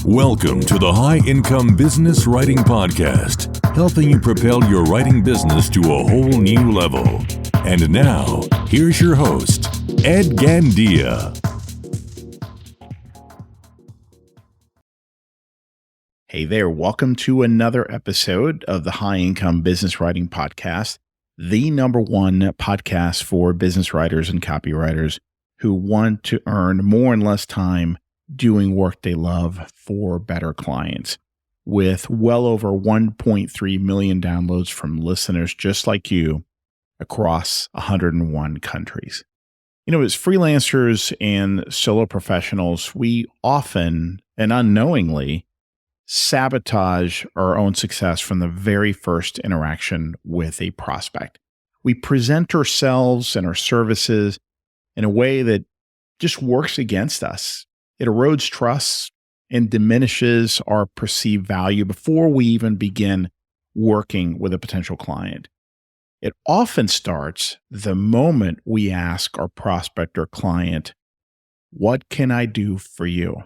Welcome to the High Income Business Writing Podcast, helping you propel your writing business to a whole new level. And now, here's your host, Ed Gandia. Hey there, welcome to another episode of the High Income Business Writing Podcast, the number one podcast for business writers and copywriters who want to earn more in less time doing work they love for better clients. With well over 1.3 million downloads from listeners just like you across 101 countries. You know, as freelancers and solo professionals, we often and unknowingly sabotage our own success from the very first interaction with a prospect. We present ourselves and our services in a way that just works against us. It erodes trust and diminishes our perceived value before we even begin working with a potential client. It often starts the moment we ask our prospect or client, "What can I do for you?"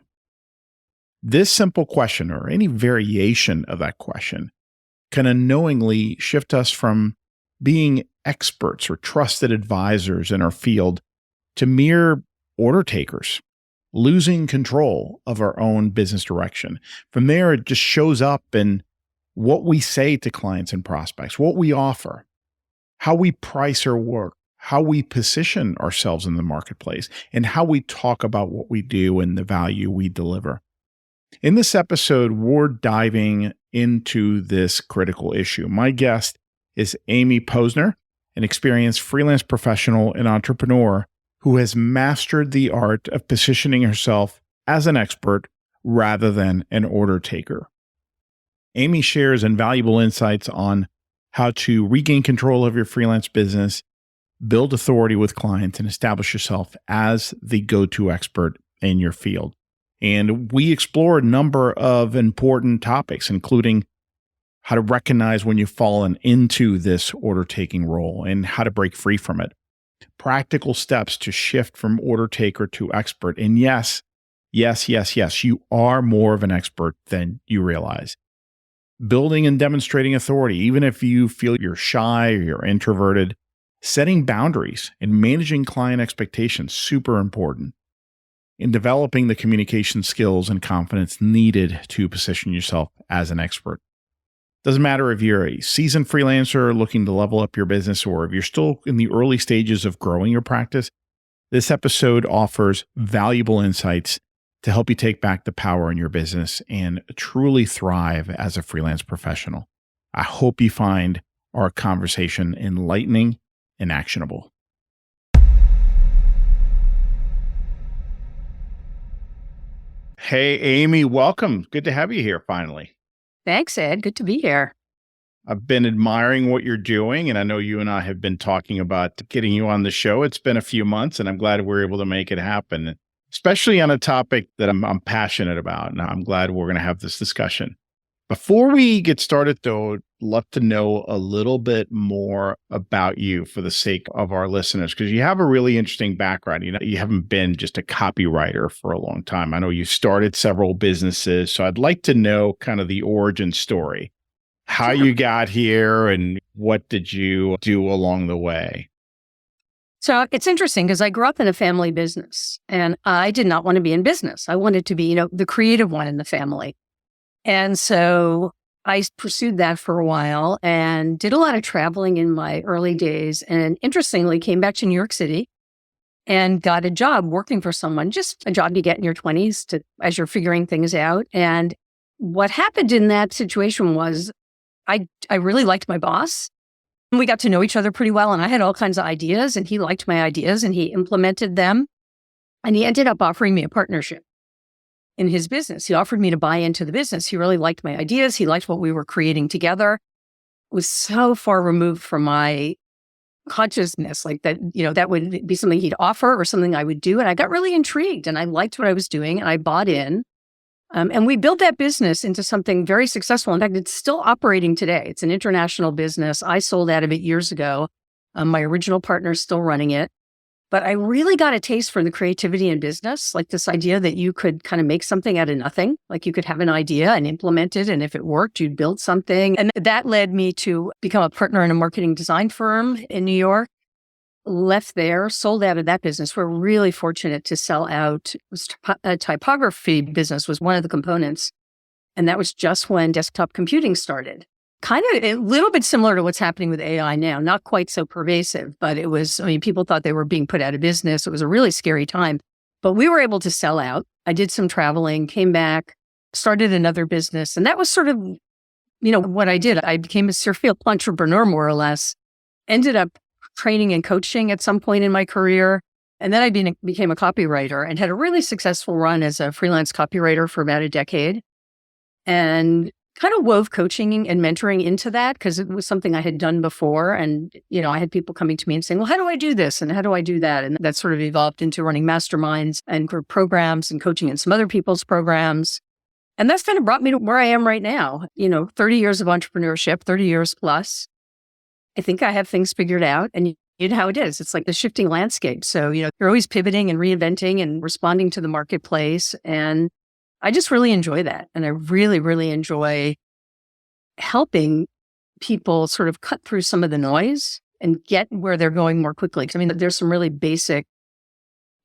This simple question, or any variation of that question, can unknowingly shift us from being experts or trusted advisors in our field to mere order takers, losing control of our own business direction. From there, it just shows up in what we say to clients and prospects, what we offer, how we price our work, how we position ourselves in the marketplace, and how we talk about what we do and the value we deliver. In this episode, we're diving into this critical issue. My guest is Amy Posner, an experienced freelance professional and entrepreneur who has mastered the art of positioning herself as an expert rather than an order taker. Amy shares invaluable insights on how to regain control of your freelance business, build authority with clients, and establish yourself as the go-to expert in your field. And we explore a number of important topics, including how to recognize when you've fallen into this order-taking role and how to break free from it. Practical steps to shift from order taker to expert. And yes, you are more of an expert than you realize. Building and demonstrating authority, even if you feel you're shy or you're introverted. Setting boundaries and managing client expectations, super important. In developing the communication skills and confidence needed to position yourself as an expert. Doesn't matter if you're a seasoned freelancer looking to level up your business or if you're still in the early stages of growing your practice, this episode offers valuable insights to help you take back the power in your business and truly thrive as a freelance professional. I hope you find our conversation enlightening and actionable. Hey, Amy, welcome. Good to have you here finally. Thanks, Ed. Good to be here. I've been admiring what you're doing, and I know you and I have been talking about getting you on the show. It's been a few months, and I'm glad we're able to make it happen, especially on a topic that I'm passionate about. And I'm glad we're going to have this discussion. Before we get started, though, I'd love to know a little bit more about you for the sake of our listeners, because you have a really interesting background. You know, you haven't been just a copywriter for a long time. I know you started several businesses, so I'd like to know kind of the origin story, how you got here and what did you do along the way? So it's interesting because I grew up in a family business and I did not want to be in business. I wanted to be, the creative one in the family. And so I pursued that for a while and did a lot of traveling in my early days. And interestingly, came back to New York City and got a job working for someone, just a job you get in your 20s as you're figuring things out. And what happened in that situation was I really liked my boss. We got to know each other pretty well and I had all kinds of ideas and he liked my ideas and he implemented them. And he ended up offering me a partnership in his business. He offered me to buy into the business. He really liked my ideas. He liked what we were creating together. It was so far removed from my consciousness, like that, that would be something he'd offer or something I would do. And I got really intrigued and I liked what I was doing and I bought in. And we built that business into something very successful. In fact, it's still operating today. It's an international business. I sold out of it years ago. My original partner is still running it. But I really got a taste for the creativity in business, like this idea that you could kind of make something out of nothing. Like you could have an idea and implement it. And if it worked, you'd build something. And that led me to become a partner in a marketing design firm in New York. Left there, sold out of that business. We're really fortunate to sell out. It was a typography business was one of the components. And that was just when desktop computing started. Kind of a little bit similar to what's happening with AI now, not quite so pervasive, but it was, people thought they were being put out of business. It was a really scary time, but we were able to sell out. I did some traveling, came back, started another business. And that was sort of, what I did. I became a serial entrepreneur, more or less, ended up training and coaching at some point in my career. And then I became a copywriter and had a really successful run as a freelance copywriter for about a decade. And kind of wove coaching and mentoring into that because it was something I had done before. And, I had people coming to me and saying, well, how do I do this? And how do I do that? And that sort of evolved into running masterminds and group programs and coaching in some other people's programs. And that's kind of brought me to where I am right now. 30 years of entrepreneurship, 30 years plus. I think I have things figured out. And you know how it is. It's like the shifting landscape. So, you're always pivoting and reinventing and responding to the marketplace. And I just really enjoy that. And I really, really enjoy helping people sort of cut through some of the noise and get where they're going more quickly. There's some really basic,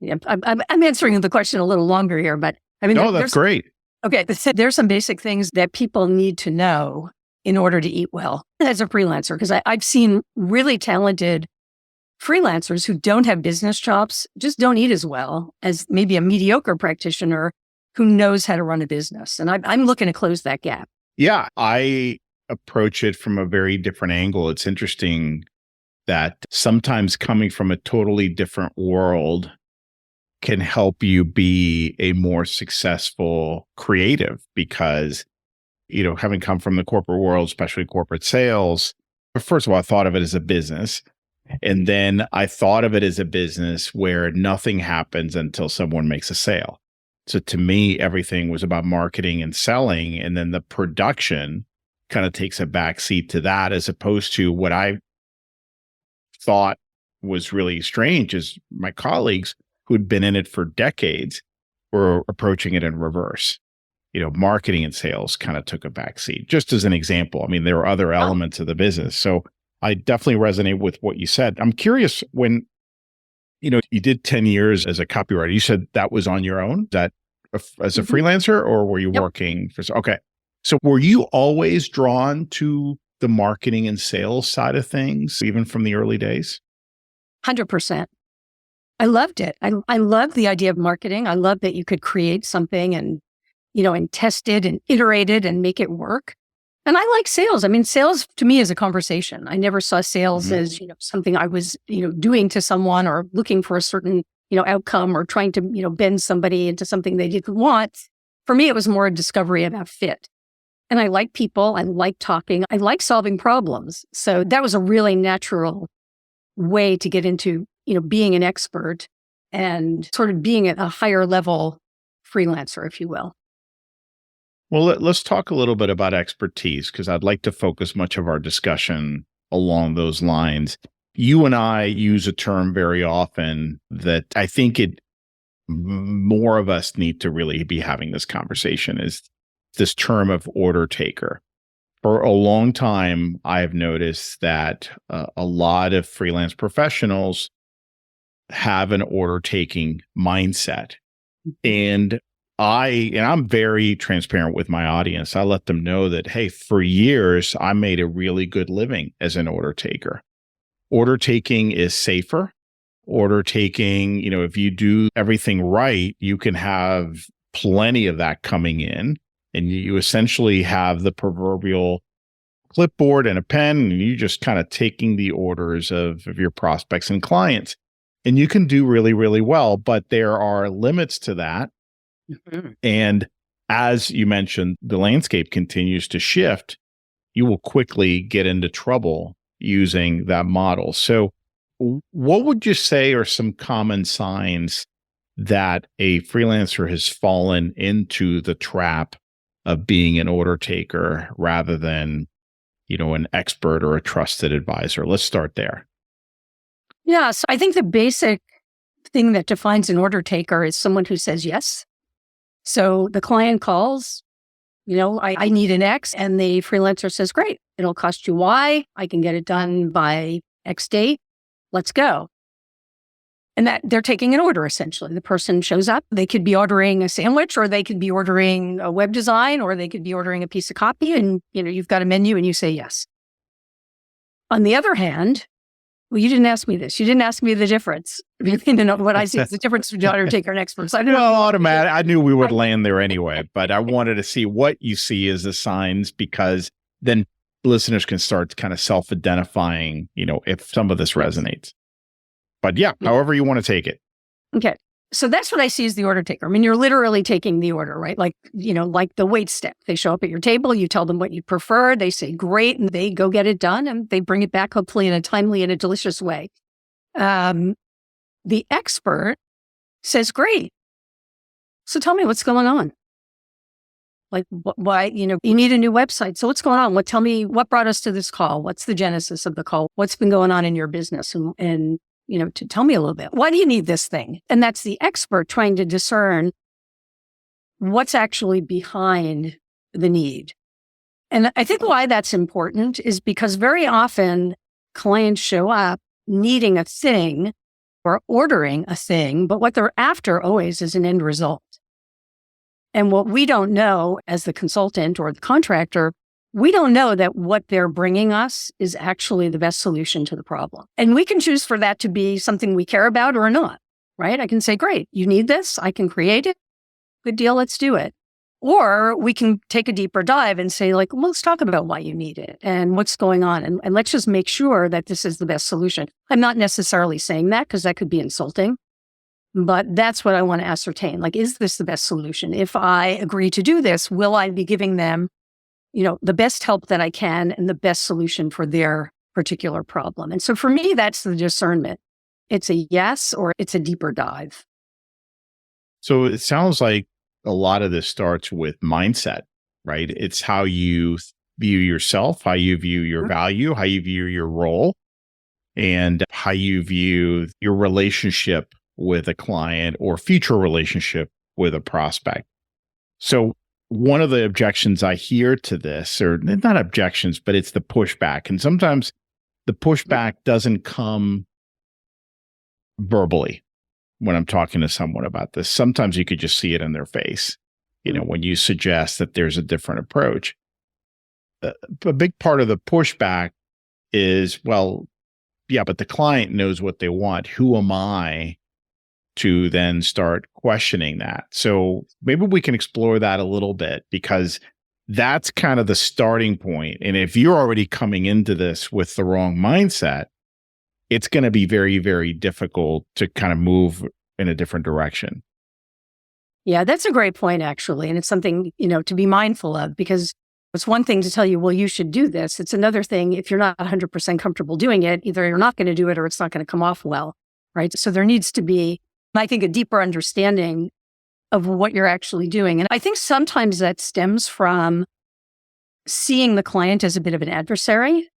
I'm answering the question a little longer here, but no, that's great. Okay. There's some basic things that people need to know in order to eat well as a freelancer. Because I've seen really talented freelancers who don't have business chops, just don't eat as well as maybe a mediocre practitioner who knows how to run a business. And I'm looking to close that gap. Yeah, I approach it from a very different angle. It's interesting that sometimes coming from a totally different world can help you be a more successful creative because, having come from the corporate world, especially corporate sales, first of all, I thought of it as a business. And then I thought of it as a business where nothing happens until someone makes a sale. So to me, everything was about marketing and selling. And then the production kind of takes a backseat to that, as opposed to what I thought was really strange is my colleagues who had been in it for decades were approaching it in reverse. Marketing and sales kind of took a backseat, just as an example. There were other elements of the business. So I definitely resonate with what you said. I'm curious when you did 10 years as a copywriter. You said that was on your own, that as a freelancer, or were you working for? Okay. So were you always drawn to the marketing and sales side of things, even from the early days? 100%. I loved it. I loved the idea of marketing. I loved that you could create something and, and test it and iterate it and make it work. And I like sales. Sales to me is a conversation. I never saw sales as, something I was, doing to someone or looking for a certain, outcome or trying to, bend somebody into something they didn't want. For me, it was more a discovery about fit. And I like people. I like talking. I like solving problems. So that was a really natural way to get into, being an expert and sort of being at a higher level freelancer, if you will. Well, let's talk a little bit about expertise, because I'd like to focus much of our discussion along those lines. You and I use a term very often that I think more of us need to really be having this conversation, is this term of order taker. For a long time, I've noticed that a lot of freelance professionals have an order taking mindset. And I'm very transparent with my audience. I let them know that, hey, for years, I made a really good living as an order taker. Order taking is safer. Order taking, if you do everything right, you can have plenty of that coming in, and you essentially have the proverbial clipboard and a pen, and you just kind of taking the orders of your prospects and clients. And you can do really, really well, but there are limits to that. And as you mentioned, the landscape continues to shift. You will quickly get into trouble using that model. So what would you say are some common signs that a freelancer has fallen into the trap of being an order taker rather than, an expert or a trusted advisor? Let's start there. Yeah. So I think the basic thing that defines an order taker is someone who says yes. So the client calls, I need an X, and the freelancer says, great, it'll cost you Y. I can get it done by X date. Let's go. And that they're taking an order, essentially. The person shows up. They could be ordering a sandwich, or they could be ordering a web design, or they could be ordering a piece of copy, and you've got a menu and you say yes. On the other hand, well, you didn't ask me this. You didn't ask me the difference. What I see is the difference between order taker and experts. Automatic. I knew we would land there anyway, but I wanted to see what you see as the signs, because then listeners can start kind of self-identifying, if some of this resonates. But yeah, however you want to take it. Okay. So that's what I see as the order taker. I mean, you're literally taking the order, right? Like the wait step. They show up at your table, you tell them what you prefer, they say great, and they go get it done, and they bring it back hopefully in a timely and a delicious way. The expert says, great. So tell me what's going on. Like, why, you need a new website. So what's going on? Tell me what brought us to this call? What's the genesis of the call? What's been going on in your business? And to tell me a little bit. Why do you need this thing? And that's the expert trying to discern what's actually behind the need. And I think why that's important is because very often clients show up needing a thing or ordering a thing, but what they're after always is an end result. And what we don't know as the consultant or the contractor, we don't know that what they're bringing us is actually the best solution to the problem. And we can choose for that to be something we care about or not, right? I can say, great, you need this. I can create it. Good deal. Let's do it. Or we can take a deeper dive and say, like, well, let's talk about why you need it and what's going on. And let's just make sure that this is the best solution. I'm not necessarily saying that because that could be insulting, but that's what I want to ascertain. Like, is this the best solution? If I agree to do this, will I be giving them the best help that I can and the best solution for their particular problem? And so for me, that's the discernment. It's a yes, or it's a deeper dive. So it sounds like a lot of this starts with mindset, right? It's how you view yourself, how you view your value, how you view your role, and how you view your relationship with a client or future relationship with a prospect. So one of the objections I hear to this, or not objections, but it's the pushback. And sometimes the pushback doesn't come verbally when I'm talking to someone about this. Sometimes you could just see it in their face, when you suggest that there's a different approach. A big part of the pushback is, well, yeah, but the client knows what they want. Who am I to then start questioning that? So maybe we can explore that a little bit, because that's kind of the starting point. And if you're already coming into this with the wrong mindset, it's going to be very, very difficult to kind of move in a different direction. Yeah, that's a great point, actually. And it's something, to be mindful of, because it's one thing to tell you, well, you should do this. It's another thing if you're not 100% comfortable doing it, either you're not going to do it or it's not going to come off well, right? So there needs to be, I think, a deeper understanding of what you're actually doing. And I think sometimes that stems from seeing the client as a bit of an adversary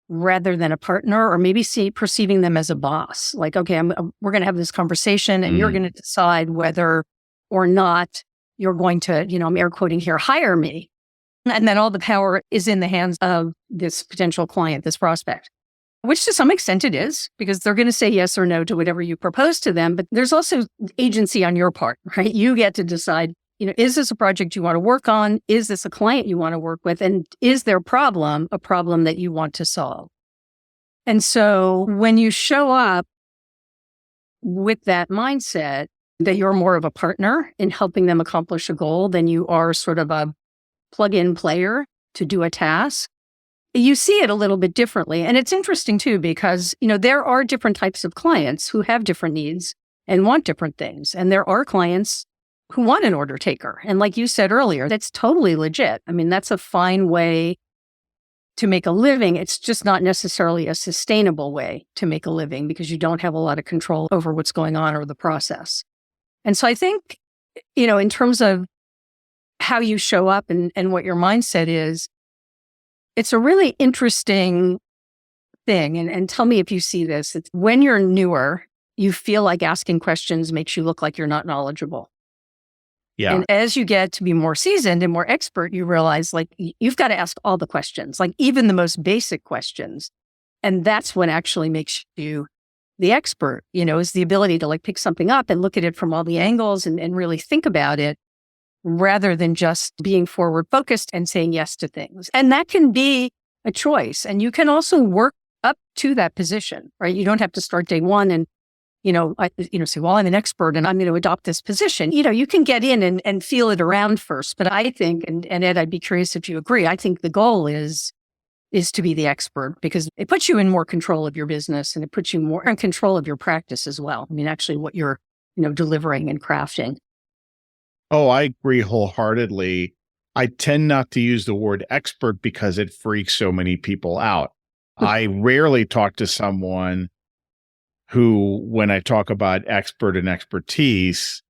rather than a partner, or maybe perceiving them as a boss. Like, okay, we're going to have this conversation and you're going to decide whether or not you're going to, I'm air quoting here, hire me. And then all the power is in the hands of this potential client, this prospect. Which to some extent it is, because they're going to say yes or no to whatever you propose to them. But there's also agency on your part, right? You get to decide, is this a project you want to work on? Is this a client you want to work with? And is their problem a problem that you want to solve? And so when you show up with that mindset that you're more of a partner in helping them accomplish a goal than you are sort of a plug-in player to do a task, you see it a little bit differently. And it's interesting too, because, there are different types of clients who have different needs and want different things. And there are clients who want an order taker. And like you said earlier, that's totally legit. I mean, that's a fine way to make a living. It's just not necessarily a sustainable way to make a living, because you don't have a lot of control over what's going on or the process. And so I think, in terms of how you show up and what your mindset is, it's a really interesting thing. And tell me if you see this. It's when you're newer you feel like asking questions makes you look like you're not knowledgeable. Yeah. And as you get to be more seasoned and more expert, you realize like you've got to ask all the questions, like even the most basic questions. And that's what actually makes you the expert, is the ability to like pick something up and look at it from all the angles and really think about it rather than just being forward focused and saying yes to things. And that can be a choice. And you can also work up to that position, right? You don't have to start day one and, say, well, I'm an expert and I'm going to adopt this position. You can get in and feel it around first. But I think, and Ed, I'd be curious if you agree, I think the goal is to be the expert because it puts you in more control of your business and it puts you more in control of your practice as well. I mean, actually what you're, delivering and crafting. Oh, I agree wholeheartedly. I tend not to use the word expert because it freaks so many people out. I rarely talk to someone who, when I talk about expert and expertise,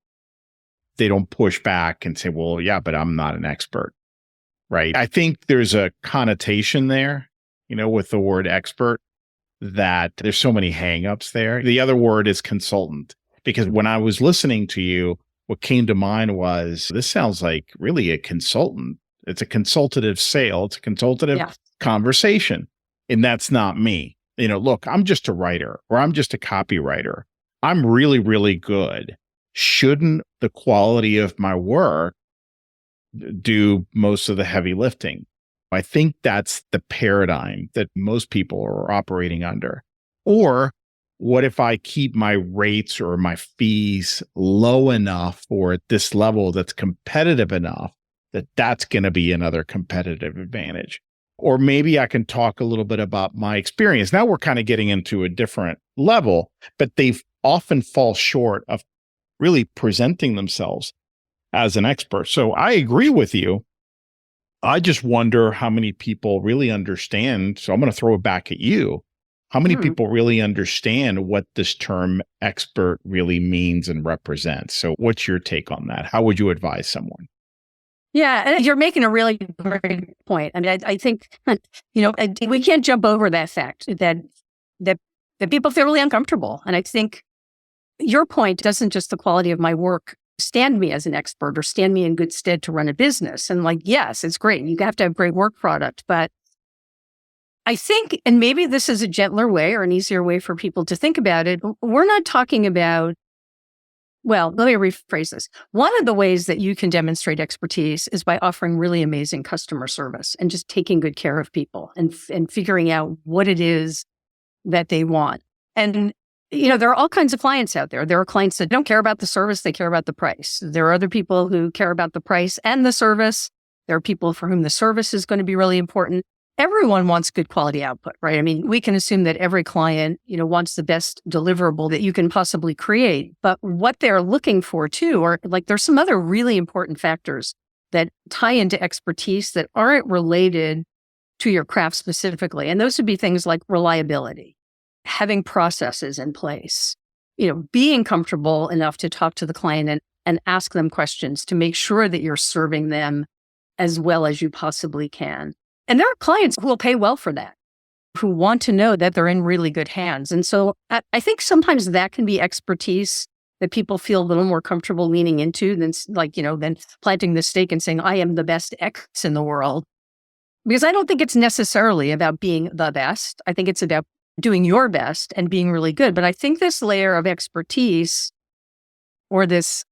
they don't push back and say, well, yeah, but I'm not an expert, right? I think there's a connotation there, with the word expert that there's so many hangups there. The other word is consultant, because when I was listening to you, what came to mind was, this sounds like really a consultant. It's a consultative sale. It's a consultative conversation. And that's not me. Look, I'm just a writer or I'm just a copywriter. I'm really, really good. Shouldn't the quality of my work do most of the heavy lifting? I think that's the paradigm that most people are operating under. Or what if I keep my rates or my fees low enough or at this level that's competitive enough that that's going to be another competitive advantage? Or maybe I can talk a little bit about my experience. Now we're kind of getting into a different level, but they often fall short of really presenting themselves as an expert. So I agree with you. I just wonder how many people really understand. So I'm going to throw it back at you. How many people really understand what this term expert really means and represents? So what's your take on that? How would you advise someone? Yeah, and you're making a really great point. I mean, I think, we can't jump over that fact that people feel really uncomfortable. And I think your point doesn't just the quality of my work stand me as an expert or stand me in good stead to run a business. And yes, it's great. You have to have great work product. But I think, and maybe this is a gentler way or an easier way for people to think about it, we're not talking about, well, let me rephrase this. One of the ways that you can demonstrate expertise is by offering really amazing customer service and just taking good care of people and figuring out what it is that they want. And, there are all kinds of clients out there. There are clients that don't care about the service, they care about the price. There are other people who care about the price and the service. There are people for whom the service is going to be really important. Everyone wants good quality output, right? I mean, we can assume that every client, wants the best deliverable that you can possibly create. But what they're looking for too, are there's some other really important factors that tie into expertise that aren't related to your craft specifically. And those would be things like reliability, having processes in place, being comfortable enough to talk to the client and ask them questions to make sure that you're serving them as well as you possibly can. And there are clients who will pay well for that, who want to know that they're in really good hands. And so I think sometimes that can be expertise that people feel a little more comfortable leaning into than than planting the stake and saying, I am the best X in the world. Because I don't think it's necessarily about being the best. I think it's about doing your best and being really good. But I think this layer of expertise or this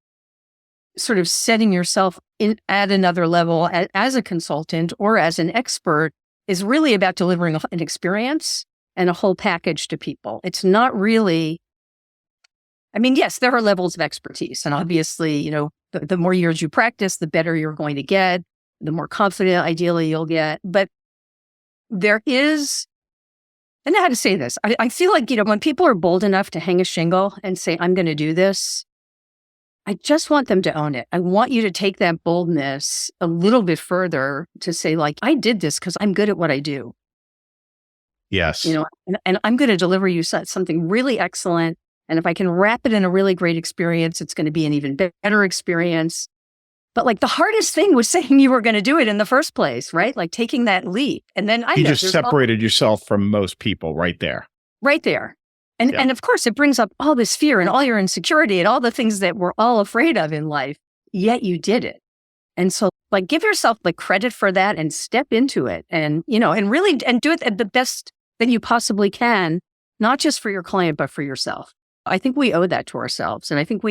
sort of setting yourself in at another level as a consultant or as an expert is really about delivering an experience and a whole package to people. It's not really, I mean, yes, there are levels of expertise. And obviously, the more years you practice, the better you're going to get, the more confident ideally you'll get. But there is, I don't know how to say this. I feel like, when people are bold enough to hang a shingle and say, I'm going to do this, I just want them to own it. I want you to take that boldness a little bit further to say, I did this because I'm good at what I do. Yes. And I'm going to deliver you something really excellent. And if I can wrap it in a really great experience, it's going to be an even better experience. But the hardest thing was saying you were going to do it in the first place, right? Taking that leap. And then you just separated yourself from most people right there. Right there. And of course, it brings up all this fear and all your insecurity and all the things that we're all afraid of in life, yet you did it. And so like, give yourself the credit for that and step into it and, and really, and do it at the best that you possibly can, not just for your client, but for yourself. I think we owe that to ourselves. And I think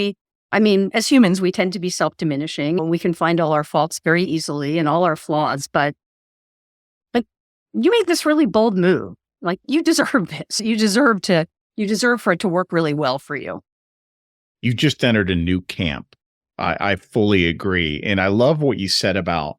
as humans, we tend to be self-diminishing and we can find all our faults very easily and all our flaws, but like you made this really bold move. Like you deserve this. You deserve for it to work really well for you. You just entered a new camp. I fully agree. And I love what you said about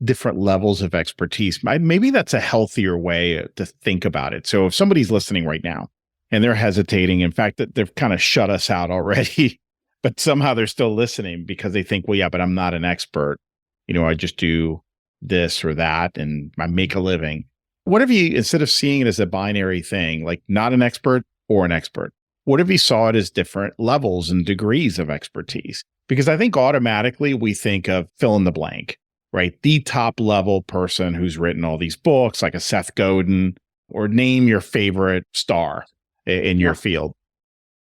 different levels of expertise. Maybe that's a healthier way to think about it. So if somebody's listening right now and they're hesitating, in fact, that they've kind of shut us out already, but somehow they're still listening because they think, well, yeah, but I'm not an expert. I just do this or that and I make a living. What if you, instead of seeing it as a binary thing, like not an expert or an expert, what if you saw it as different levels and degrees of expertise? Because I think automatically we think of fill in the blank, right? The top level person who's written all these books, like a Seth Godin, or name your favorite star in your field.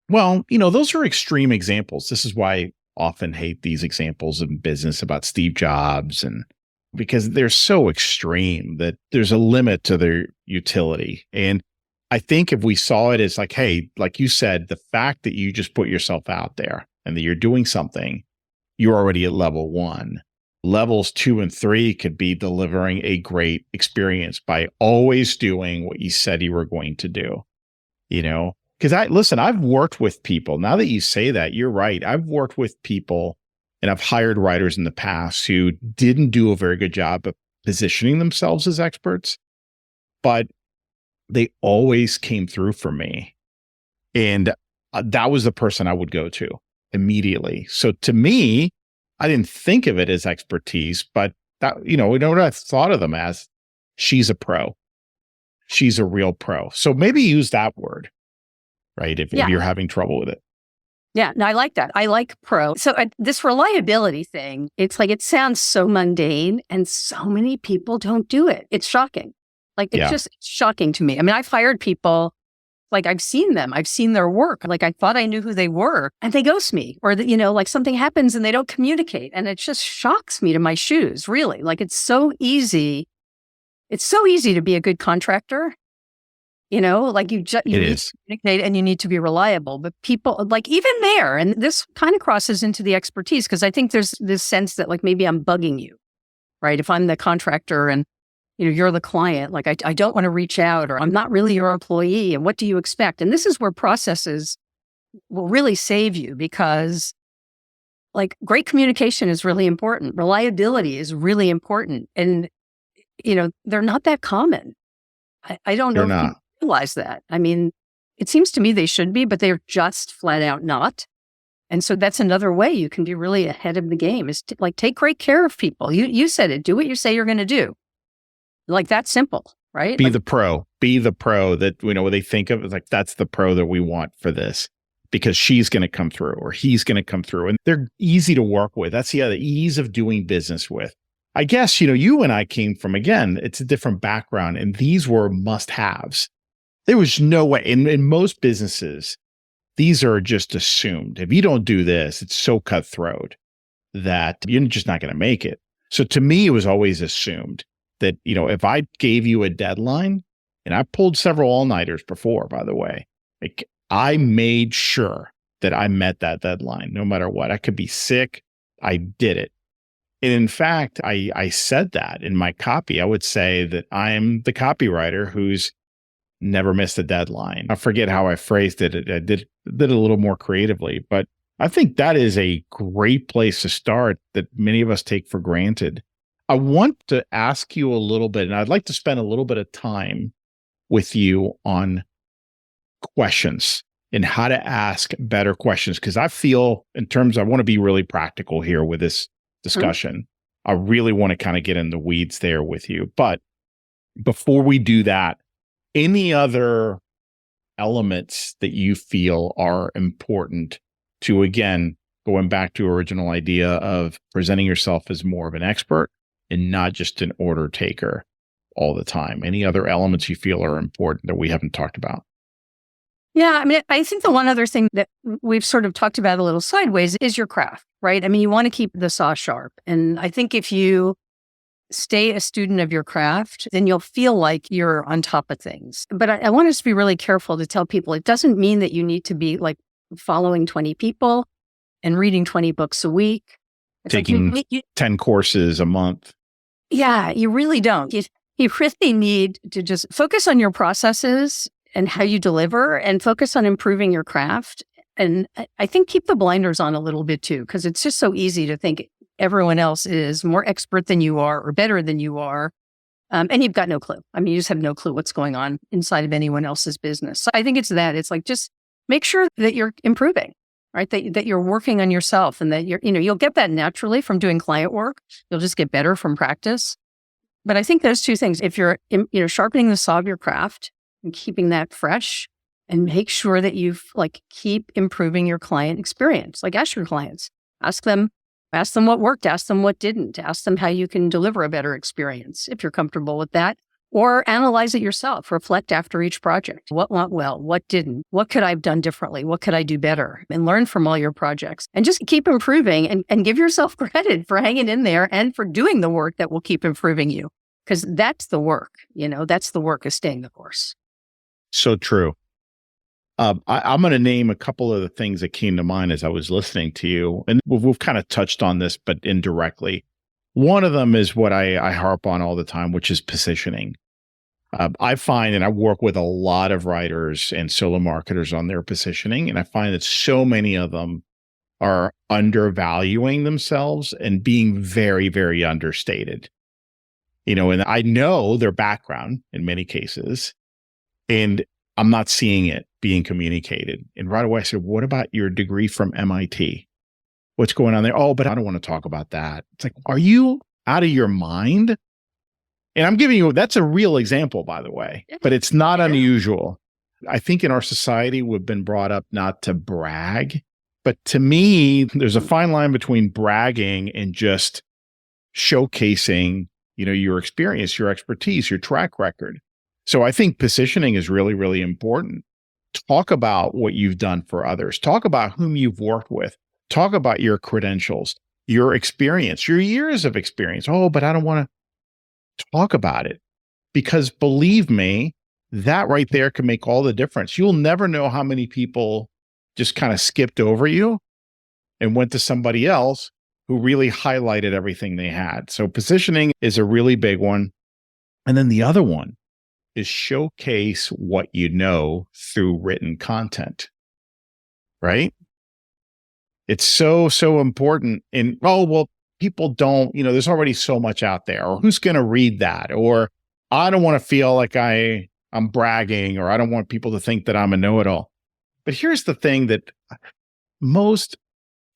Well, those are extreme examples. This is why I often hate these examples in business about Steve Jobs, and because they're so extreme that there's a limit to their utility. And I think if we saw it as like, hey, like you said, the fact that you just put yourself out there and that you're doing something, you're already at level 1. Levels 2 and 3 could be delivering a great experience by always doing what you said you were going to do, Because I've worked with people. Now that you say that, you're right. I've worked with people and I've hired writers in the past who didn't do a very good job of positioning themselves as experts, but they always came through for me. And that was the person I would go to immediately. So to me, I didn't think of it as expertise, but that, what I thought of them as, she's a pro. She's a real pro. So maybe use that word, right? If you're having trouble with it. Yeah, no, I like that. I like pro. So this reliability thing, it's like, it sounds so mundane and so many people don't do it. It's shocking. Like, it's just shocking to me. I mean, I've hired people, like I've seen them, I've seen their work. Like I thought I knew who they were and they ghost me, or like something happens and they don't communicate. And it just shocks me to my shoes, really. Like it's so easy. It's so easy to be a good contractor. Like you need to communicate and you need to be reliable. But people, like even there, and this kind of crosses into the expertise, because I think there's this sense that like maybe I'm bugging you, right? If I'm the contractor and you're the client, like I don't want to reach out, or I'm not really your employee, and what do you expect? And this is where processes will really save you, because like great communication is really important. Reliability is really important. And, they're not that common. I don't know if you realize that. I mean, it seems to me they should be, but they're just flat out not. And so that's another way you can be really ahead of the game, is to like take great care of people. You said it, do what you say you're going to do. Like that's simple, right? Be the pro that, they think of as like, that's the pro that we want for this, because she's going to come through or he's going to come through, and they're easy to work with. That's the ease of doing business with. I guess, you and I came from, again, it's a different background, and these were must-haves. There was no way in most businesses, these are just assumed. If you don't do this, it's so cutthroat that you're just not going to make it. So to me, it was always assumed that, if I gave you a deadline, and I pulled several all-nighters before, by the way, like I made sure that I met that deadline no matter what. I could be sick. I did it. And in fact, I said that in my copy. I would say that I'm the copywriter who's never missed a deadline. I forget how I phrased it. I did it a little more creatively, but I think that is a great place to start that many of us take for granted. I want to ask you a little bit, and I'd like to spend a little bit of time with you on questions and how to ask better questions. Because I feel I want to be really practical here with this discussion. I really want to kind of get in the weeds there with you. But before we do that, any other elements that you feel are important to, again, going back to original idea of presenting yourself as more of an expert and not just an order taker all the time? Any other elements you feel are important that we haven't talked about? Yeah. I mean, I think the one other thing that we've sort of talked about a little sideways is your craft, right? I mean, you want to keep the saw sharp. And I think if you stay a student of your craft, then you'll feel like you're on top of things. But I want us to be really careful to tell people it doesn't mean that you need to be like following 20 people and reading 20 books a week. It's taking like 10 courses a month. Yeah, you really don't. You really need to just focus on your processes and how you deliver and focus on improving your craft. And I think keep the blinders on a little bit too, because it's just so easy to think everyone else is more expert than you are or better than you are. And you've got no clue. I mean, you just have no clue what's going on inside of anyone else's business. So I think it's that. It's like, just make sure that you're improving, right? That you're working on yourself and that you'll get that naturally from doing client work. You'll just get better from practice. But I think those two things, if you're, sharpening the saw of your craft and keeping that fresh, and make sure that keep improving your client experience. Like, ask your clients, ask them what worked, ask them what didn't, ask them how you can deliver a better experience if you're comfortable with that, or analyze it yourself, reflect after each project. What went well? What didn't? What could I have done differently? What could I do better? And learn from all your projects and just keep improving and give yourself credit for hanging in there and for doing the work that will keep improving you. Because that's the work, that's the work of staying the course. So true. I'm going to name a couple of the things that came to mind as I was listening to you. And we've kind of touched on this, but indirectly. One of them is what I harp on all the time, which is positioning. I find, and I work with a lot of writers and solo marketers on their positioning, and I find that so many of them are undervaluing themselves and being very, very understated. And I know their background in many cases, and I'm not seeing it being communicated. And right away I said, what about your degree from MIT? What's going on there? Oh, but I don't want to talk about that. It's like, are you out of your mind? And I'm giving you, that's a real example, by the way, but it's not unusual. I think in our society, we've been brought up not to brag, but to me, there's a fine line between bragging and just showcasing, your experience, your expertise, your track record. So I think positioning is really, really important. Talk about what you've done for others. Talk about whom you've worked with. Talk about your credentials, your experience, your years of experience. Oh, but I don't want to talk about it, because believe me, that right there can make all the difference. You'll never know how many people just kind of skipped over you and went to somebody else who really highlighted everything they had. So positioning is a really big one. And then the other one is showcase what you know through written content, right? It's so, so important. And, people don't, there's already so much out there, or who's going to read that? Or I don't want to feel like I'm bragging, or I don't want people to think that I'm a know-it-all. But here's the thing that most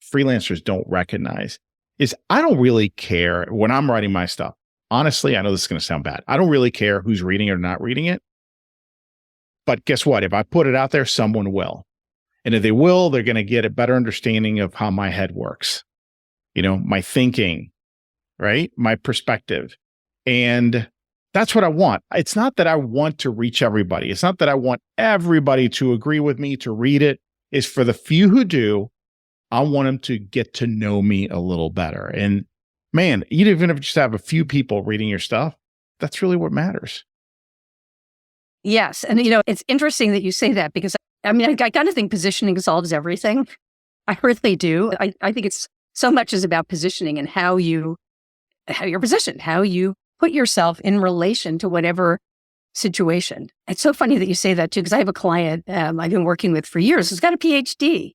freelancers don't recognize is I don't really care when I'm writing my stuff. Honestly, I know this is going to sound bad. I don't really care who's reading or not reading it. But guess what? If I put it out there, someone will. And if they will, they're going to get a better understanding of how my head works, my thinking, right? My perspective. And that's what I want. It's not that I want to reach everybody. It's not that I want everybody to agree with me, to read it. It's for the few who do, I want them to get to know me a little better. And man, even if you just have a few people reading your stuff, that's really what matters. Yes. And, it's interesting that you say that, because I kind of think positioning solves everything. I really do. I think it's so much is about positioning and how you're positioned, how you put yourself in relation to whatever situation. It's so funny that you say that too, because I have a client I've been working with for years who's got a PhD.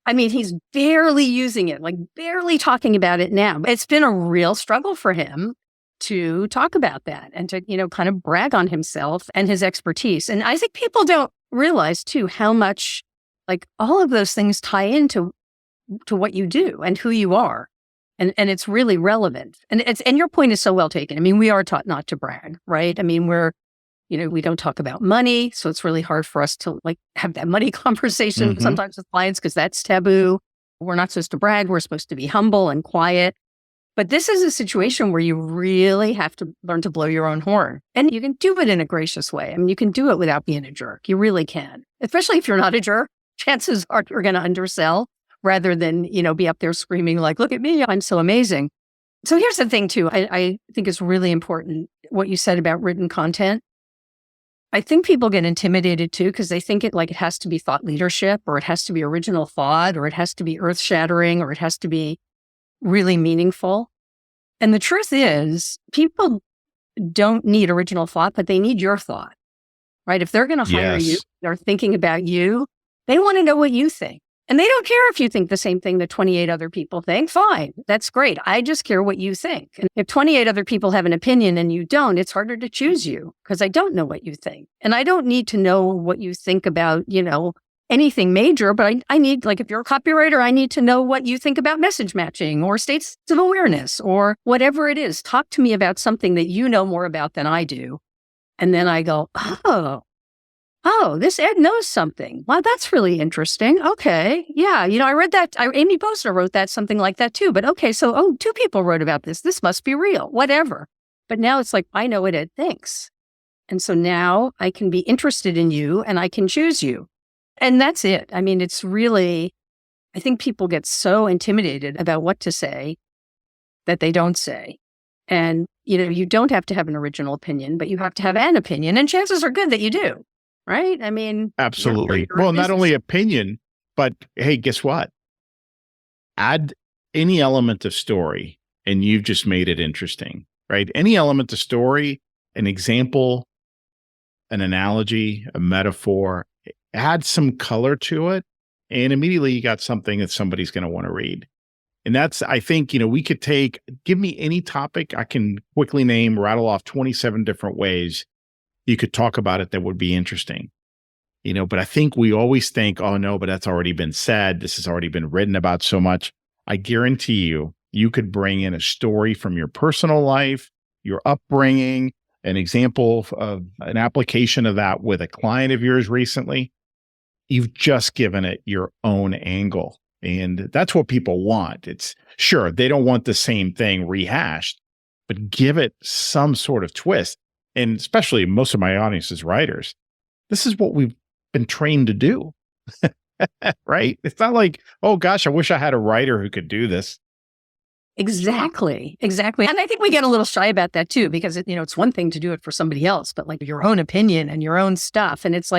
I mean, he's barely using it, barely talking about it now. It's been a real struggle for him to talk about that and to, kind of brag on himself and his expertise. And I think people don't realize too how much all of those things tie into what you do and who you are. And it's really relevant. And your point is so well taken. I mean, we are taught not to brag, right? I mean, we don't talk about money. So it's really hard for us to have that money conversation sometimes with clients, because that's taboo. We're not supposed to brag. We're supposed to be humble and quiet. But this is a situation where you really have to learn to blow your own horn. And you can do it in a gracious way. I mean, you can do it without being a jerk. You really can. Especially if you're not a jerk, chances are you're going to undersell rather than, be up there screaming like, look at me, I'm so amazing. So here's the thing too. I think it's really important what you said about written content. I think people get intimidated too because they think it has to be thought leadership, or it has to be original thought, or it has to be earth shattering, or it has to be really meaningful. And the truth is, people don't need original thought, but they need your thought, right? If they're going to hire you, they're thinking about you, they want to know what you think. And they don't care if you think the same thing that 28 other people think. Fine, that's great. I just care what you think. And if 28 other people have an opinion and you don't, it's harder to choose you because I don't know what you think. And I don't need to know what you think about, anything major, but I need, if you're a copywriter, I need to know what you think about message matching or states of awareness or whatever it is. Talk to me about something that you know more about than I do. And then I go, oh, this Ed knows something. Wow, that's really interesting. Okay. Yeah. I read that. Amy Posner wrote something like that too. But okay. So, 2 people wrote about this. This must be real, whatever. But now it's I know what Ed thinks. And so now I can be interested in you and I can choose you. And that's it. I mean, it's really, I think people get so intimidated about what to say that they don't say. And, you don't have to have an original opinion, but you have to have an opinion. And chances are good that you do, right? I mean, absolutely. Well, not only opinion, but hey, guess what? Add any element of story and you've just made it interesting, right? Any element of story, an example, an analogy, a metaphor, add some color to it, and immediately you got something that somebody's going to want to read. And that's, I think, we could give me any topic. I can quickly rattle off 27 different ways you could talk about it that would be interesting. But I think we always think, oh no, but that's already been said. This has already been written about so much. I guarantee you could bring in a story from your personal life, your upbringing, an example of an application of that with a client of yours recently. You've just given it your own angle. And that's what people want. It's sure, they don't want the same thing rehashed, but give it some sort of twist. And especially most of my audience is writers. This is what we've been trained to do, right? It's not like, oh gosh, I wish I had a writer who could do this. Exactly. And I think we get a little shy about that too, because it's one thing to do it for somebody else, but your own opinion and your own stuff. And it's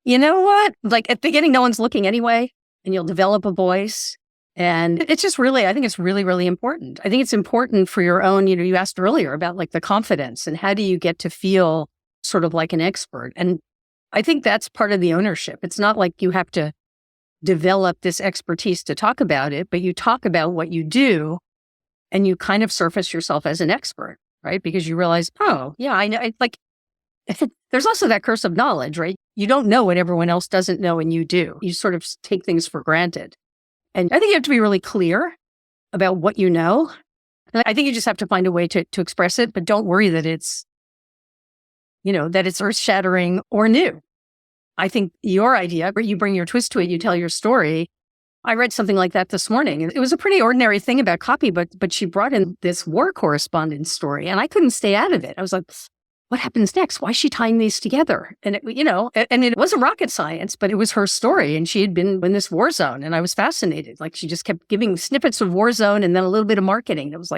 you know what? At the beginning, no one's looking anyway, and you'll develop a voice. And it's just really, I think it's really, really important. I think it's important for your own, you asked earlier about the confidence and how do you get to feel sort of like an expert. And I think that's part of the ownership. It's not like you have to develop this expertise to talk about it, but you talk about what you do and you kind of surface yourself as an expert, right? Because you realize, oh, yeah, I know. There's also that curse of knowledge, right? You don't know what everyone else doesn't know and you do. You sort of take things for granted. And I think you have to be really clear about what you know. And I think you just have to find a way to express it, but don't worry that it's, that it's earth-shattering or new. I think your idea, where you bring your twist to it, you tell your story. I read something like that this morning. It was a pretty ordinary thing about copy, but she brought in this war correspondence story and I couldn't stay out of it. I was like, what happens next? Why is she tying these together? And it wasn't rocket science, but it was her story. And she had been in this war zone and I was fascinated. She just kept giving snippets of war zone and then a little bit of marketing. It was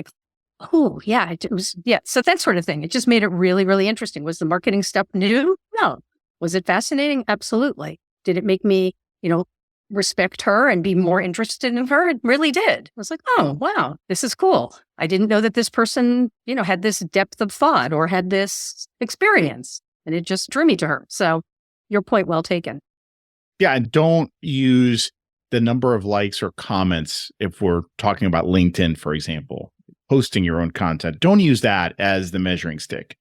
oh yeah, it was, yeah. So that sort of thing. It just made it really, really interesting. Was the marketing stuff new? No. Was it fascinating? Absolutely. Did it make me, respect her and be more interested in her? It really did. I was oh, wow, this is cool. I didn't know that this person, had this depth of thought or had this experience, and it just drew me to her. So your point well taken. Yeah. And don't use the number of likes or comments if we're talking about LinkedIn, for example, posting your own content. Don't use that as the measuring stick.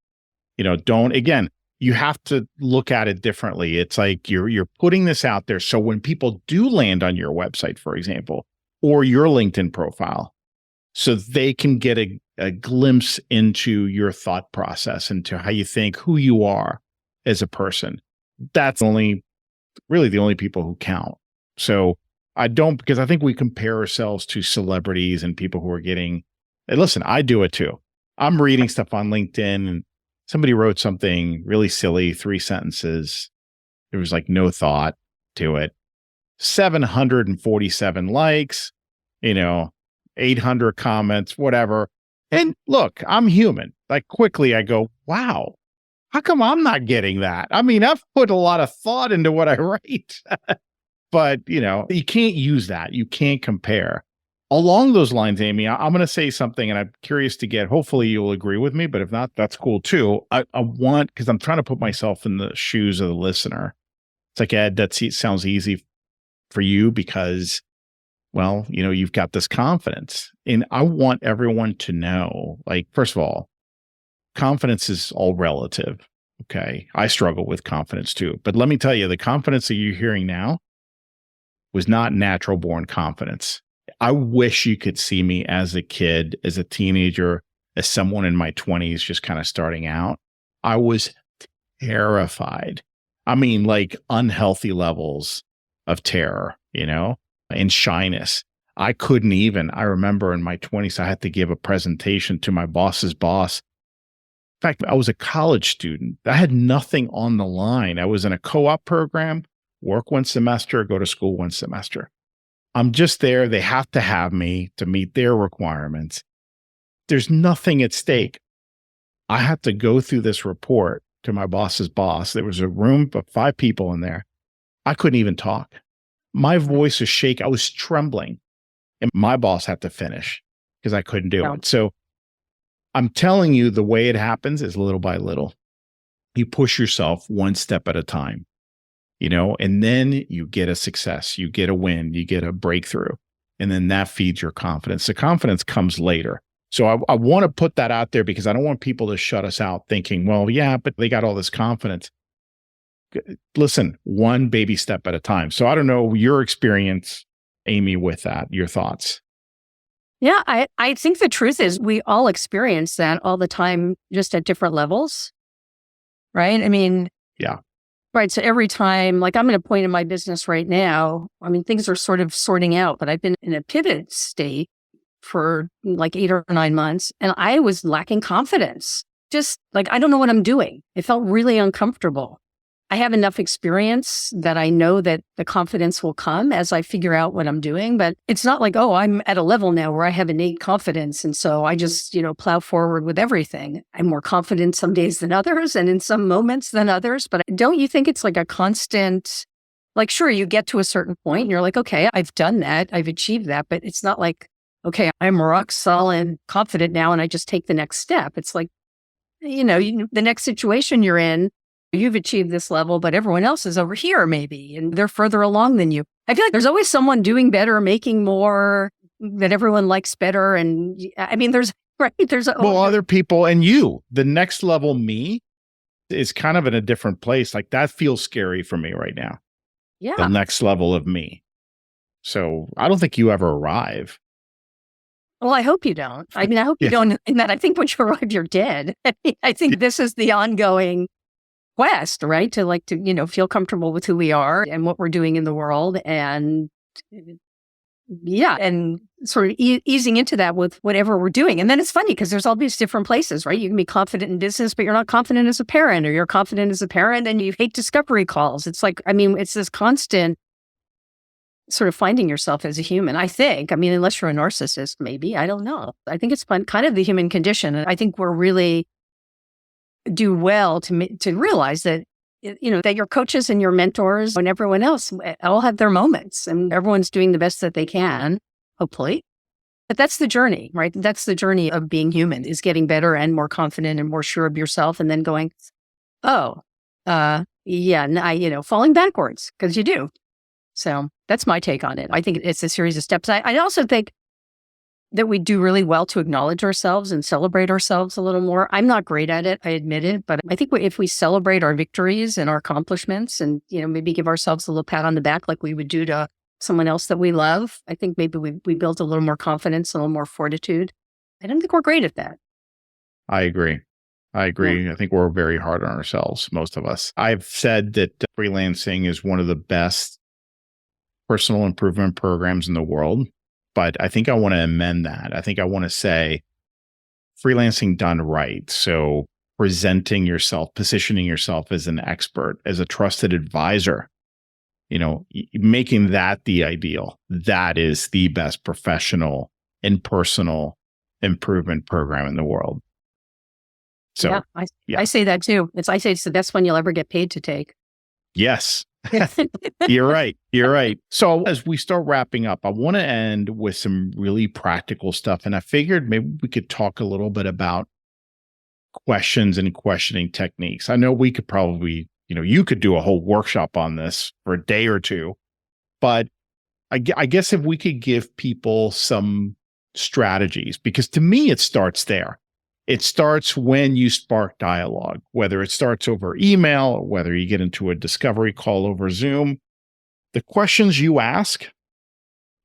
Again, you have to look at it differently. It's you're putting this out there. So when people do land on your website, for example, or your LinkedIn profile, so they can get a glimpse into your thought process, into how you think, who you are as a person. That's really the only people who count. So because I think we compare ourselves to celebrities and people who are getting And listen, I do it too. I'm reading stuff on LinkedIn and somebody wrote something really silly, 3 sentences. There was like no thought to it. 747 likes, 800 comments, whatever. And look, I'm human. Like quickly I go, wow, how come I'm not getting that? I mean, I've put a lot of thought into what I write, but you can't use that. You can't compare. Along those lines, Amy, I'm going to say something and I'm curious to get, hopefully you'll agree with me, but if not, that's cool too. I want, because I'm trying to put myself in the shoes of the listener. It's like, Ed, that sounds easy for you because, well, you've got this confidence. And I want everyone to know, like, first of all, confidence is all relative. Okay. I struggle with confidence too. But let me tell you, the confidence that you're hearing now was not natural born confidence. I wish you could see me as a kid, as a teenager, as someone in my 20s, just kind of starting out. I was terrified. I mean, like unhealthy levels of terror, and shyness. I remember in my 20s, I had to give a presentation to my boss's boss. In fact, I was a college student. I had nothing on the line. I was in a co-op program, work one semester, go to school one semester. I'm just there. They have to have me to meet their requirements. There's nothing at stake. I had to go through this report to my boss's boss. There was a room of 5 people in there. I couldn't even talk. My voice was shaking. I was trembling. And my boss had to finish because I couldn't do it. So I'm telling you, the way it happens is little by little. You push yourself one step at a time. And then you get a success, you get a win, you get a breakthrough, and then that feeds your confidence. The confidence comes later. So I want to put that out there because I don't want people to shut us out thinking, well, yeah, but they got all this confidence. Listen, one baby step at a time. So I don't know your experience, Amy, with that, your thoughts. Yeah, I think the truth is we all experience that all the time, just at different levels, right? I mean, yeah. Right. So every time, like I'm at a point in my business right now, I mean, things are sort of sorting out, but I've been in a pivot state for like 8 or 9 months and I was lacking confidence. Just like, I don't know what I'm doing. It felt really uncomfortable. I have enough experience that I know that the confidence will come as I figure out what I'm doing. But it's not like, oh, I'm at a level now where I have innate confidence. And so I just, plow forward with everything. I'm more confident some days than others and in some moments than others. But don't you think it's like a constant, like, sure, you get to a certain point and you're like, okay, I've done that. I've achieved that. But it's not like, okay, I'm rock solid confident now and I just take the next step. It's like, the next situation you're in, you've achieved this level, but everyone else is over here maybe, and they're further along than you. I feel like there's always someone doing better, making more, that everyone likes better. And I mean, there's other people and you, the next level me is kind of in a different place. Like that feels scary for me right now. Yeah. The next level of me. So I don't think you ever arrive. Well, I hope you don't. I mean, I hope you don't. In that, I think once you arrive, you're dead. I think this is the ongoing quest, right? To feel comfortable with who we are and what we're doing in the world. And and sort of easing into that with whatever we're doing. And then it's funny because there's all these different places, right? You can be confident in business, but you're not confident as a parent, or you're confident as a parent and you hate discovery calls. It's like, I mean, it's this constant sort of finding yourself as a human, I think. I mean, unless you're a narcissist, maybe. I don't know. I think it's kind of the human condition. And I think we're really do well to realize that, that your coaches and your mentors and everyone else all have their moments and everyone's doing the best that they can, hopefully. But that's the journey, right? That's the journey of being human, is getting better and more confident and more sure of yourself, and then going, falling backwards, because you do. So that's my take on it. I think it's a series of steps. I also think that we do really well to acknowledge ourselves and celebrate ourselves a little more. I'm not great at it, I admit it, but I think if we celebrate our victories and our accomplishments and, maybe give ourselves a little pat on the back like we would do to someone else that we love, I think maybe we build a little more confidence, a little more fortitude. I don't think we're great at that. I agree. Yeah. I think we're very hard on ourselves, most of us. I've said that freelancing is one of the best personal improvement programs in the world. But I think I want to amend that. I think I want to say freelancing done right. So presenting yourself, positioning yourself as an expert, as a trusted advisor, making that the ideal. That is the best professional and personal improvement program in the world. So I say that too. I say it's the best one you'll ever get paid to take. Yes. You're right. You're right. So as we start wrapping up, I want to end with some really practical stuff. And I figured maybe we could talk a little bit about questions and questioning techniques. I know we could probably, you could do a whole workshop on this for a day or two, but I guess if we could give people some strategies, because to me, it starts there. It starts when you spark dialogue, whether it starts over email or whether you get into a discovery call over Zoom. The questions you ask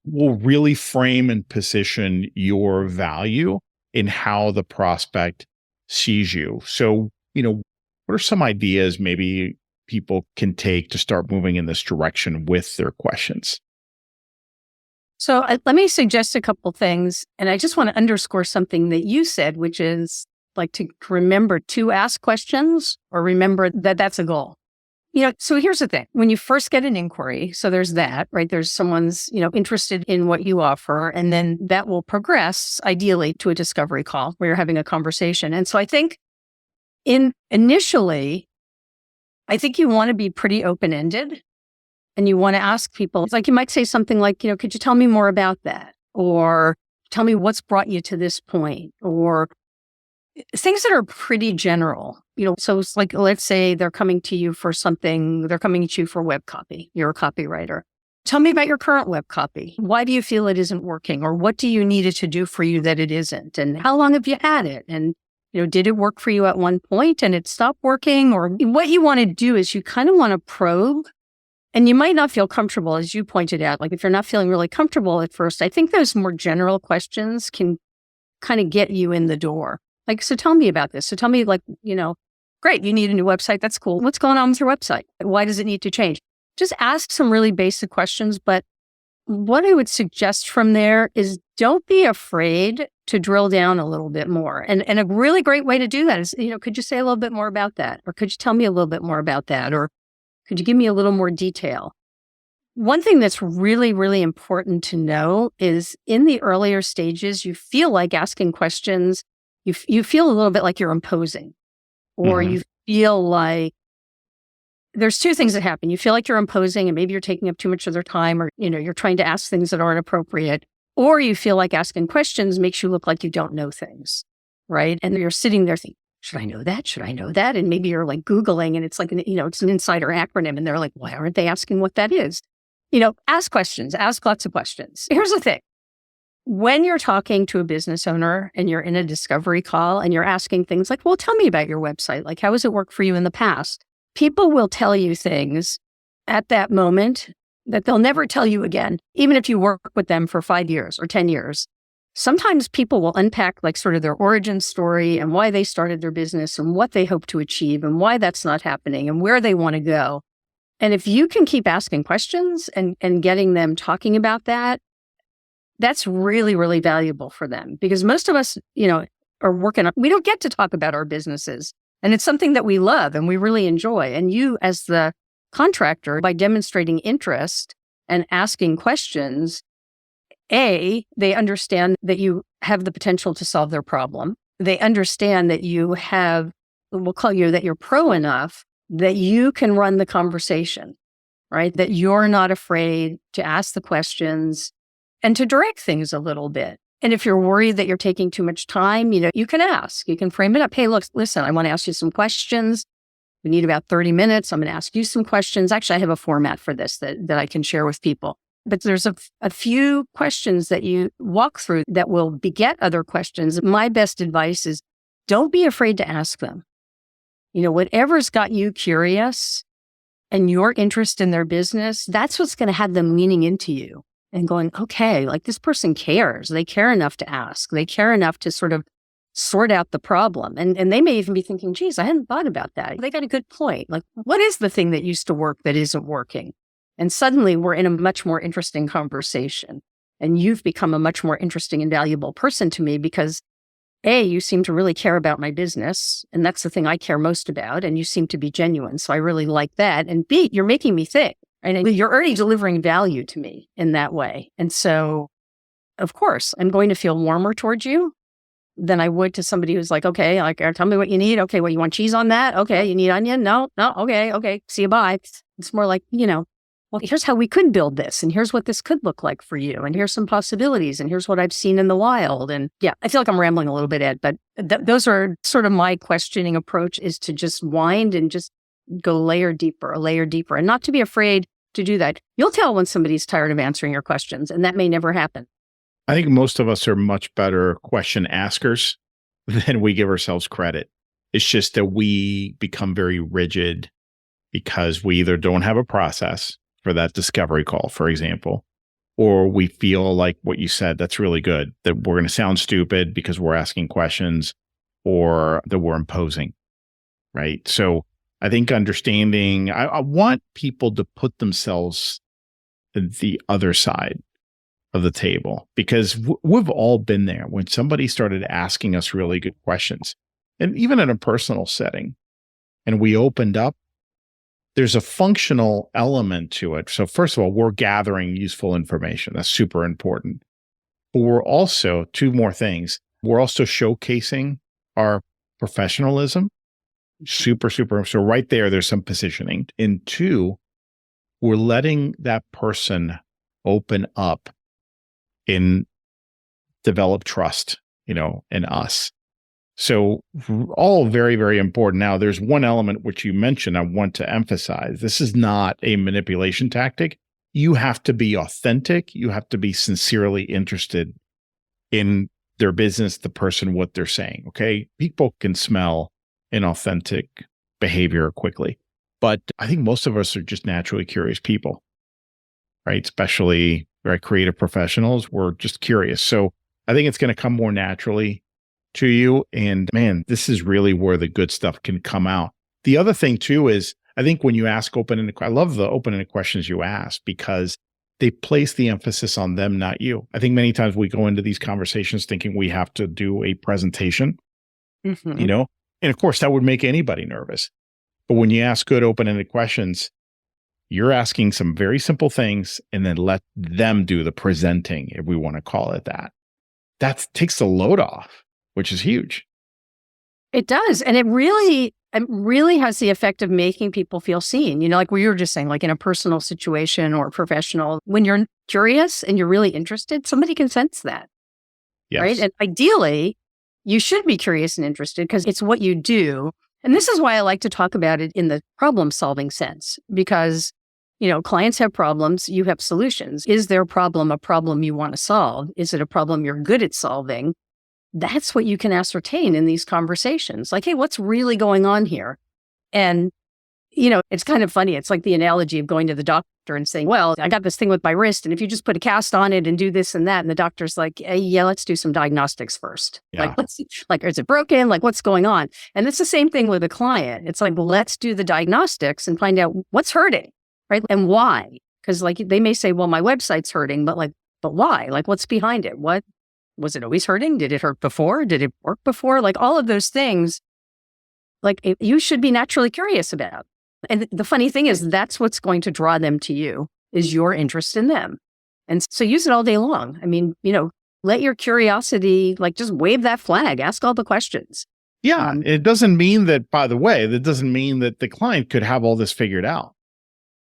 will really frame and position your value in how the prospect sees you. So, what are some ideas maybe people can take to start moving in this direction with their questions? So let me suggest a couple things. And I just want to underscore something that you said, which is like to remember to ask questions or remember that that's a goal. So here's the thing. When you first get an inquiry, so there's that, right? There's someone's, interested in what you offer, and then that will progress ideally to a discovery call where you're having a conversation. And so I think initially, I think you want to be pretty open-ended. And you want to ask people, it's like you might say something like, could you tell me more about that? Or tell me what's brought you to this point? Or things that are pretty general. So it's like, let's say they're coming to you for something, they're coming to you for web copy. You're a copywriter. Tell me about your current web copy. Why do you feel it isn't working? Or what do you need it to do for you that it isn't? And how long have you had it? And did it work for you at one point and it stopped working? Or what you want to do is you kind of want to probe. And you might not feel comfortable, as you pointed out. Like if you're not feeling really comfortable at first, I think those more general questions can kind of get you in the door. Like, so tell me about this. So tell me great, you need a new website. That's cool. What's going on with your website? Why does it need to change? Just ask some really basic questions. But what I would suggest from there is don't be afraid to drill down a little bit more. And a really great way to do that is, could you say a little bit more about that? Or could you tell me a little bit more about that? Or could you give me a little more detail? One thing that's really, really important to know is in the earlier stages, you feel like asking questions. You feel a little bit like you're imposing, or you feel like there's two things that happen. You feel like you're imposing and maybe you're taking up too much of their time, or, you're trying to ask things that aren't appropriate, or you feel like asking questions makes you look like you don't know things, right? And you're sitting there thinking, should I know that? Should I know that? And maybe you're like Googling and it's like, it's an insider acronym. And they're like, why aren't they asking what that is? Ask questions, ask lots of questions. Here's the thing. When you're talking to a business owner and you're in a discovery call and you're asking things like, well, tell me about your website. Like, how has it worked for you in the past? People will tell you things at that moment that they'll never tell you again, even if you work with them for 5 years or 10 years. Sometimes people will unpack like sort of their origin story and why they started their business and what they hope to achieve and why that's not happening and where they want to go. And if you can keep asking questions and getting them talking about that, that's really, really valuable for them, because most of us, are working on, we don't get to talk about our businesses, and it's something that we love and we really enjoy. And you as the contractor, by demonstrating interest and asking questions, they understand that you have the potential to solve their problem. They understand that that you're pro enough that you can run the conversation, right? That you're not afraid to ask the questions and to direct things a little bit. And if you're worried that you're taking too much time, you can ask, you can frame it up. Hey, look, listen, I want to ask you some questions. We need about 30 minutes. I'm going to ask you some questions. Actually, I have a format for this that I can share with people. But there's a few questions that you walk through that will beget other questions. My best advice is don't be afraid to ask them. Whatever's got you curious and your interest in their business, that's what's going to have them leaning into you and going, okay, like this person cares. They care enough to ask. They care enough to sort of sort out the problem. And they may even be thinking, geez, I hadn't thought about that. They got a good point. Like, what is the thing that used to work that isn't working? And suddenly we're in a much more interesting conversation. And you've become a much more interesting and valuable person to me because A, you seem to really care about my business, and that's the thing I care most about, and you seem to be genuine, so I really like that. And B, you're making me think, and you're already delivering value to me in that way. And so, of course, I'm going to feel warmer towards you than I would to somebody who's like, okay, like, tell me what you need. Okay, well, you want cheese on that? Okay, you need onion? No, okay, see you, bye. It's more like, well, here's how we could build this, and here's what this could look like for you, and here's some possibilities, and here's what I've seen in the wild. And yeah, I feel like I'm rambling a little bit, Ed, but those are sort of my questioning approach, is to just wind and just go a layer deeper, and not to be afraid to do that. You'll tell when somebody's tired of answering your questions, and that may never happen. I think most of us are much better question askers than we give ourselves credit. It's just that we become very rigid because we either don't have a process for that discovery call, for example, or we feel like what you said, that's really good, that we're going to sound stupid because we're asking questions, or that we're imposing, right? So I think understanding, I want people to put themselves at the other side of the table, because we've all been there when somebody started asking us really good questions, and even in a personal setting, and we opened up, there's a functional element to it. So first of all, we're gathering useful information. That's super important. But we're also, two more things, we're also showcasing our professionalism. Super. So right there's some positioning. And two, we're letting that person open up and develop trust, in us. So all very, very important. Now, there's one element which you mentioned I want to emphasize. This is not a manipulation tactic. You have to be authentic. You have to be sincerely interested in their business, the person, what they're saying, okay? People can smell inauthentic behavior quickly. But I think most of us are just naturally curious people, right? Especially very creative professionals. We're just curious. So I think it's going to come more naturally to you. And man, this is really where the good stuff can come out. The other thing too is, I think when you ask I love the open-ended questions you ask, because they place the emphasis on them, not you. I think many times we go into these conversations thinking we have to do a presentation, and of course that would make anybody nervous. But when you ask good open-ended questions, you're asking some very simple things, and then let them do the presenting, if we want to call it that. That takes the load off, which is huge. It does. And it really has the effect of making people feel seen. Like what you were just saying, like in a personal situation or professional, when you're curious and you're really interested, somebody can sense that. Yes. Right. And ideally, you should be curious and interested because it's what you do. And this is why I like to talk about it in the problem solving sense, because, clients have problems, you have solutions. Is their problem a problem you want to solve? Is it a problem you're good at solving? That's what you can ascertain in these conversations. Like, hey, what's really going on here? And, it's kind of funny. It's like the analogy of going to the doctor and saying, well, I got this thing with my wrist, and if you just put a cast on it and do this and that, and the doctor's like, hey, yeah, let's do some diagnostics first. Yeah. Like, is it broken? Like, what's going on? And it's the same thing with a client. It's like, well, let's do the diagnostics and find out what's hurting, right? And why? Because like they may say, well, my website's hurting, but why? Like, what's behind it? What? Was it always hurting? Did it hurt before? Did it work before? Like all of those things, you should be naturally curious about. And the funny thing is, that's what's going to draw them to you, is your interest in them. And so use it all day long. I mean, let your curiosity, just wave that flag, ask all the questions. Yeah. It doesn't mean that, by the way, that doesn't mean that the client could have all this figured out.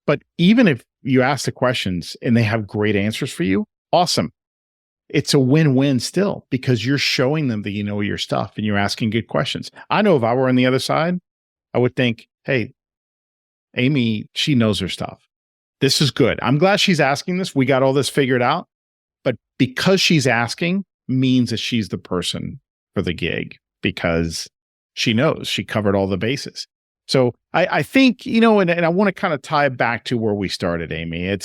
But even if you ask the questions and they have great answers for you, awesome. It's a win-win still, because you're showing them that you know your stuff and you're asking good questions. I know if I were on the other side, I would think, hey, Amy, she knows her stuff. This is good. I'm glad she's asking this. We got all this figured out. But because she's asking means that she's the person for the gig, because she knows, she covered all the bases. So I think, and I want to kind of tie it back to where we started, Amy.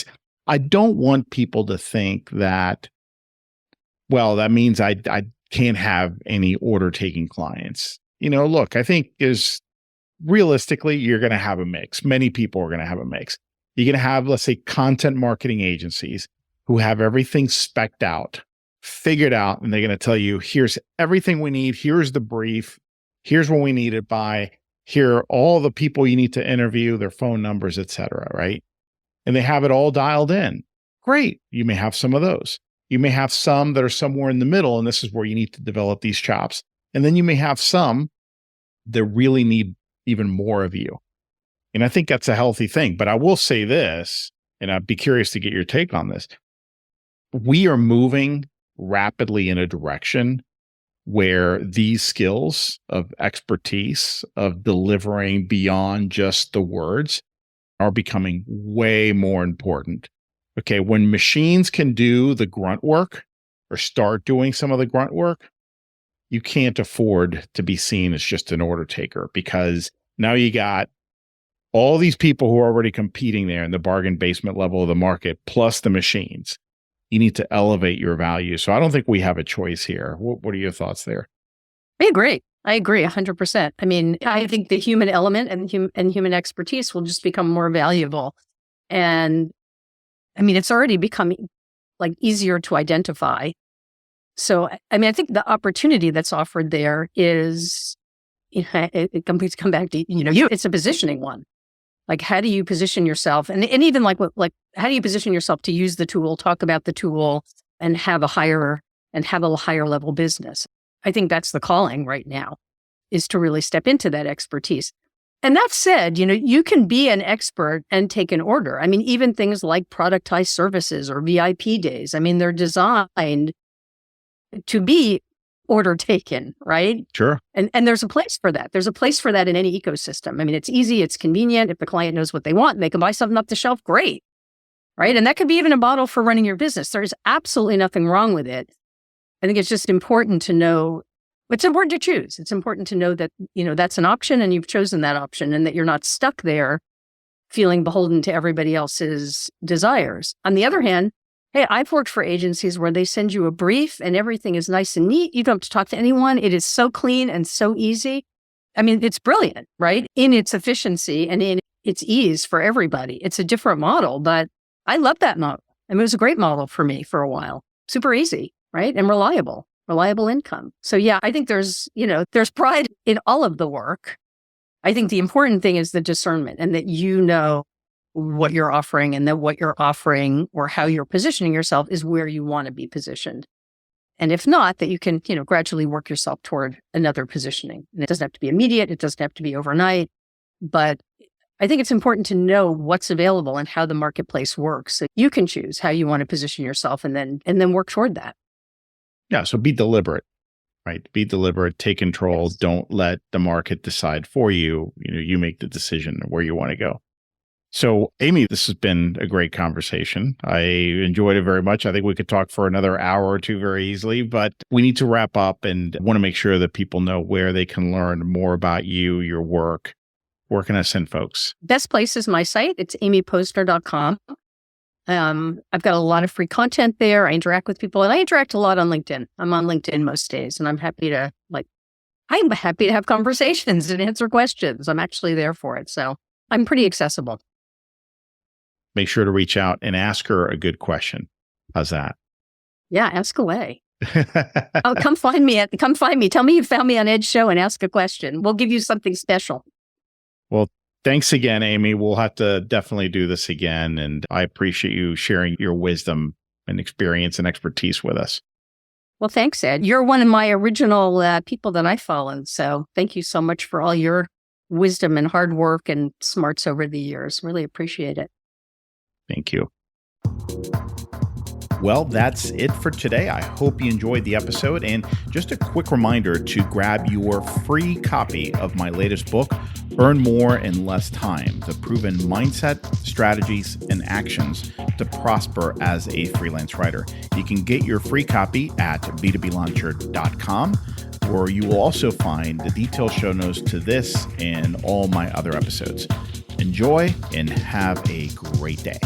I don't want people to think that, well, that means I can't have any order taking clients. Look, I think realistically, you're going to have a mix. Many people are going to have a mix. You're going to have, let's say, content marketing agencies who have everything specced out figured out, and they're going to tell you, here's everything we need. Here's the brief. Here's when we need it by. Here are all the people you need to interview, their phone numbers, et cetera, right? And they have it all dialed in. Great. You may have some of those. You may have some that are somewhere in the middle, and this is where you need to develop these chops. And then you may have some that really need even more of you. And I think that's a healthy thing. But I will say this, and I'd be curious to get your take on this. We are moving rapidly in a direction where these skills of expertise, of delivering beyond just the words, are becoming way more important. Okay, when machines can do the grunt work or start doing some of the grunt work, you can't afford to be seen as just an order taker, because now you got all these people who are already competing there in the bargain basement level of the market, plus the machines. You need to elevate your value. So I don't think we have a choice here. What are your thoughts there? I agree. 100%. I mean, I think the human element and human expertise will just become more valuable. And I mean, it's already becoming like easier to identify. So, I mean, I think the opportunity that's offered there is, it comes back to, it's a positioning one. Like, how do you position yourself? And even like how do you position yourself to use the tool, talk about the tool, and have a higher level business? I think that's the calling right now, is to really step into that expertise. And that said, you can be an expert and take an order. I mean, even things like productized services or VIP days, I mean, they're designed to be order taken, right? Sure. And there's a place for that. There's a place for that in any ecosystem. I mean, it's easy, it's convenient. If the client knows what they want and they can buy something off the shelf, great, right? And that could be even a model for running your business. There's absolutely nothing wrong with it. I think it's just important to know, it's important to choose. It's important to know that, that's an option and you've chosen that option, and that you're not stuck there feeling beholden to everybody else's desires. On the other hand, hey, I've worked for agencies where they send you a brief and everything is nice and neat. You don't have to talk to anyone. It is so clean and so easy. I mean, it's brilliant, right? In its efficiency and in its ease for everybody. It's a different model, but I love that model. I mean, it was a great model for me for a while. Super easy, right? And reliable income. So yeah, I think there's pride in all of the work. I think the important thing is the discernment, and that what you're offering, and that what you're offering or how you're positioning yourself is where you want to be positioned. And if not, that you can, gradually work yourself toward another positioning. And it doesn't have to be immediate. It doesn't have to be overnight. But I think it's important to know what's available and how the marketplace works, so you can choose how you want to position yourself and then work toward that. Yeah. So be deliberate, right? Be deliberate, take control. Yes. Don't let the market decide for you. You make the decision where you want to go. So, Amy, this has been a great conversation. I enjoyed it very much. I think we could talk for another hour or two very easily, but we need to wrap up and want to make sure that people know where they can learn more about you, your work. Where can I send folks? Best place is my site. It's amyposner.com. I've got a lot of free content there. I interact with people, and I interact a lot on LinkedIn. I'm on LinkedIn most days, and I'm happy to have conversations and answer questions. I'm actually there for it. So I'm pretty accessible. Make sure to reach out and ask her a good question. How's that? Yeah, ask away. Oh, come find me. Tell me you found me on Ed's show and ask a question. We'll give you something special. Well, thanks again, Amy. We'll have to definitely do this again. And I appreciate you sharing your wisdom and experience and expertise with us. Well, thanks, Ed. You're one of my original people that I followed. So thank you so much for all your wisdom and hard work and smarts over the years. Really appreciate it. Thank you. Well, that's it for today. I hope you enjoyed the episode. And just a quick reminder to grab your free copy of my latest book, Earn More in Less Time: The Proven Mindset, Strategies, and Actions to Prosper as a Freelance Writer. You can get your free copy at b2blauncher.com, where you will also find the detailed show notes to this and all my other episodes. Enjoy and have a great day.